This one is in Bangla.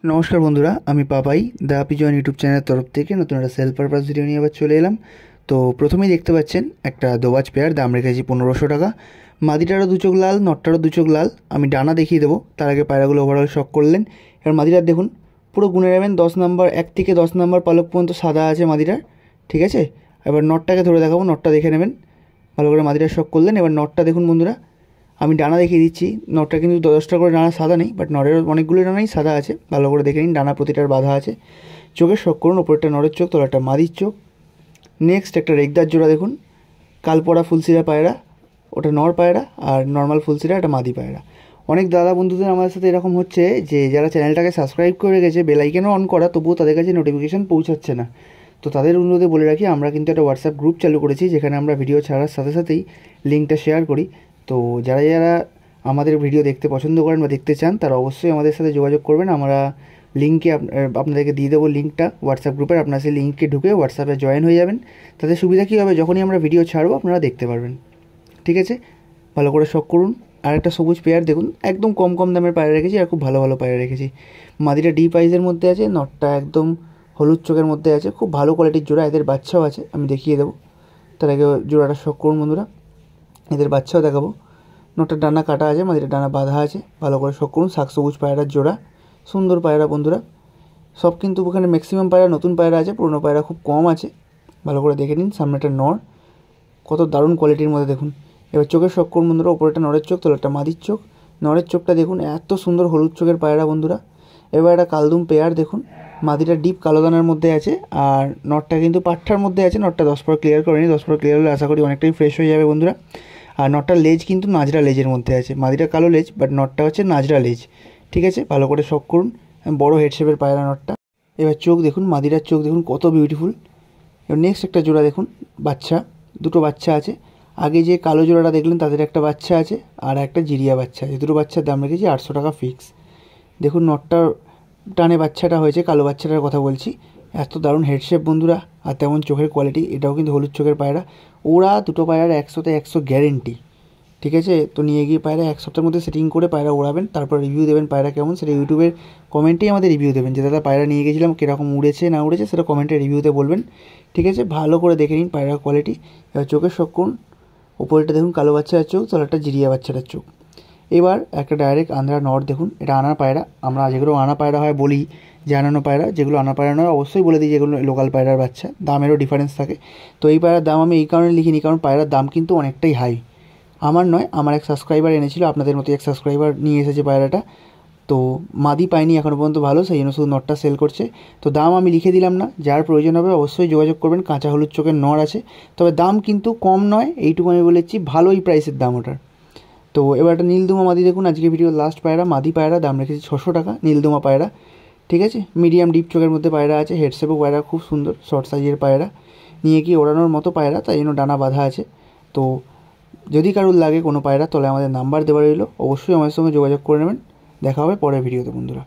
নমস্কার বন্ধুরা, আমি পাপাই দ্য পিজন ইউটিউব চ্যানেলের তরফ থেকে নতুন একটা সেল পারপাস ভিডিও নিয়ে আবার চলে এলাম। তো প্রথমেই দেখতে পাচ্ছেন একটা দোবাজ পেয়ার, দাম রেখেছি 1500 টাকা। মাদিটারও দু চোখ লাল, নটটারও দু চোখ লাল। আমি ডানা দেখিয়ে দেবো, তার আগে পায়রাগুলো ওভারঅল শক করলেন। এবার মাদিটার দেখুন, পুরো গুনে নেবেন 10 নম্বর, 1 থেকে 10 নম্বর পালক পর্যন্ত সাদা আছে মাদিটার, ঠিক আছে। এবার নটটাকে ধরে দেখাবো, নটটা দেখে নেবেন ভালো করে। মাদিটার শক করলেন। এবার নটটা দেখুন বন্ধুরা, আমি ডানা দেখিয়ে দিচ্ছি। নটটা কিন্তু 10টা করে ডানা সাদা নেই, বাট নরের অনেকগুলো ডানাই সাদা আছে। ভালো করে দেখে নিন, ডানা প্রতিটার বাঁধা আছে। চোখের শক করুন, ওপরটা নরের চোখ, তলাটা মাদির চোখ। নেক্সট একটা রেগদার জোড়া দেখুন, কালপড়া ফুলসিরা পায়রা, ওটা নর পায়রা, আর নর্মাল ফুলসিরা একটা মাদি পায়রা। অনেক দাদা বন্ধুদের আমাদের সাথে এরকম হচ্ছে যে যারা চ্যানেলটাকে সাবস্ক্রাইব করে গেছে, বেল আইকনও অন করা, তবুও তাদের কাছে নোটিফিকেশান পৌঁছাচ্ছে না। তো তাদের অনুরোধে বলে রাখি, আমরা কিন্তু একটা হোয়াটসঅ্যাপ গ্রুপ চালু করেছি, যেখানে আমরা ভিডিও ছাড়ার সাথে সাথেই লিঙ্কটা শেয়ার করি। তো যারা যারা আমাদের ভিডিও দেখতে পছন্দ করেন বা দেখতে চান, তারা অবশ্যই আমাদের সাথে যোগাযোগ করবেন। আমরা লিঙ্কে আপনাদেরকে দিয়ে দেবো লিঙ্কটা হোয়াটসঅ্যাপ গ্রুপের। আপনারা সেই লিঙ্কে ঢুকে হোয়াটসঅ্যাপে জয়েন হয়ে যাবেন। তাতে সুবিধা কী হবে, যখনই আমরা ভিডিও ছাড়বো আপনারা দেখতে পারবেন, ঠিক আছে। ভালো করে শক করুন। আর একটা সবুজ পেয়ার দেখুন, একদম কম কম দামের পায়রা রেখেছি, আর খুব ভালো ভালো পায়রা রেখেছি। মাদিটা ডিপ আইজের মধ্যে আছে, নটটা একদম হলুদ চোখের মধ্যে আছে। খুব ভালো কোয়ালিটির জোড়া, এদের বাচ্চাও আছে, আমি দেখিয়ে দেবো। তার আগে জোড়াটা শক করুন বন্ধুরা, এদের বাচ্চাও দেখাবো। নটার ডানা কাটা আছে, মাদিটার ডানা বাঁধা আছে। ভালো করে শক করুন। শাক সবুজ পায়রার জোড়া, সুন্দর পায়রা বন্ধুরা। সব কিন্তু ওখানে ম্যাক্সিমাম পায়রা নতুন পায়রা আছে, পুরনো পায়রা খুব কম আছে। ভালো করে দেখে নিন। সামনেটা নর, কত দারুণ কোয়ালিটির মধ্যে দেখুন। এবার চোখের শক করুন বন্ধুরা, ওপরেটা নরের চোখ, তলাটা মাদির চোখ। নরের চোখটা দেখুন, এত সুন্দর হলুদ চোখের পায়রা বন্ধুরা। এবার একটা কালদুম পেয়ার দেখুন, মাদিটা ডিপ কালো দানার মধ্যে আছে, আর নটটা কিন্তু পাট্টার মধ্যে আছে। নটটা 10 পর ক্লিয়ার করেনি, 10 পর ক্লিয়ার হলে আশা করি অনেকটাই ফ্রেশ হয়ে যাবে বন্ধুরা। আর নটটার লেজ কিন্তু নাজরা লেজের মধ্যে আছে। মাদিটা কালো লেজ, বাট নটটা হচ্ছে নাজরা লেজ, ঠিক আছে। ভালো করে শক করুন। বড় হেড শেপের পায়রা নটটা। এবার চোখ দেখুন, মাদিরার চোখ দেখুন কত বিউটিফুল। এবার নেক্সট একটা জোড়া দেখুন, বাচ্চা, দুটো বাচ্চা আছে। আগে যে কালো জোড়াটা দেখলেন তাদের একটা বাচ্চা আছে, আর একটা জিরিয়া বাচ্চা আছে। দুটো বাচ্চার দাম রেখেছি 800 টাকা ফিক্স। দেখুন নটটার টানে বাচ্চাটা হয়েছে, কালো বাচ্চাটার কথা বলছি। এত দারুণ হেডশেপ বন্ধুরা, আর তেমন চোখের কোয়ালিটি। এটাও কিন্তু হলুদ চোখের পায়রা। ওরা দুটো পায়রার 100তে 100 গ্যারেন্টি, ঠিক আছে। তো নিয়ে গিয়ে পায়রা 1 সপ্তাহের মধ্যে সেটিং করে পায়রা ওড়াবেন, তারপর রিভিউ দেবেন পায়রা কেমন, সেটা ইউটিউবের কমেন্টেই আমাদের রিভিউ দেবেন। যে দাদা পায়রা নিয়ে গেছিলাম, কীরকম উড়েছে না উড়েছে, সেটা কমেন্টে রিভিউতে বলবেন, ঠিক আছে। ভালো করে দেখে নিন পায়রার কোয়ালিটি। এবার চোখের শক করুন, ওপরেটা দেখুন কালো বাচ্চাটার চোখ, তলাটা জিরিয়া বাচ্চাটার চোখ। এবার একটা ডাইরেক্ট আন্ধ্রা নট দেখুন, এটা আনা পায়রা। আমরা যেগুলো আনা পায়রা হয় বলি যে আনানো পায়রা, যেগুলো আনা পায়রা নয় অবশ্যই বলে দিই যেগুলো লোকাল পায়রার বাচ্চা। দামেরও ডিফারেন্স থাকে। তো এই পায়রার দাম আমি এই কারণে লিখিনি, কারণ পায়রার দাম কিন্তু অনেকটাই হাই। আমার নয়, আমার এক সাবস্ক্রাইবার এনেছিল, আপনাদের মতো এক সাবস্ক্রাইবার নিয়ে এসেছে পায়রাটা। তো মাদি পাইনি এখনও পর্যন্ত ভালো, সেই জন্য শুধু নটটা সেল করছে। তো দাম আমি লিখে দিলাম না, যার প্রয়োজন হবে অবশ্যই যোগাযোগ করবেন। কাঁচা হলুদ চোখের নর আছে, তবে দাম কিন্তু কম নয়, এইটুকু আমি বলেছি, ভালোই প্রাইসের দাম ওটার। তো এবার একটা নীলদুমা মাদি দেখুন, আজকে ভিডিওর লাস্ট পায়রা, মাদি পায়রা, দাম রেখেছি 600 টাকা। নীলদুমা পায়রা, ঠিক আছে। মিডিয়াম ডিপ চোখের মধ্যে পায়রা আছে, হেডশেপও পায়রা খুব সুন্দর, শর্ট সাইজের পায়রা। নিয়ে গিয়ে ওড়ানোর মতো পায়রা, তাই জন্য ডানা বাঁধা আছে। তো যদি কারোর লাগে কোনো পায়রা, তাহলে আমাদের নাম্বার দেওয়া রইলো, অবশ্যই আমাদের সঙ্গে যোগাযোগ করে নেবেন। দেখা হবে পরের ভিডিওতে বন্ধুরা।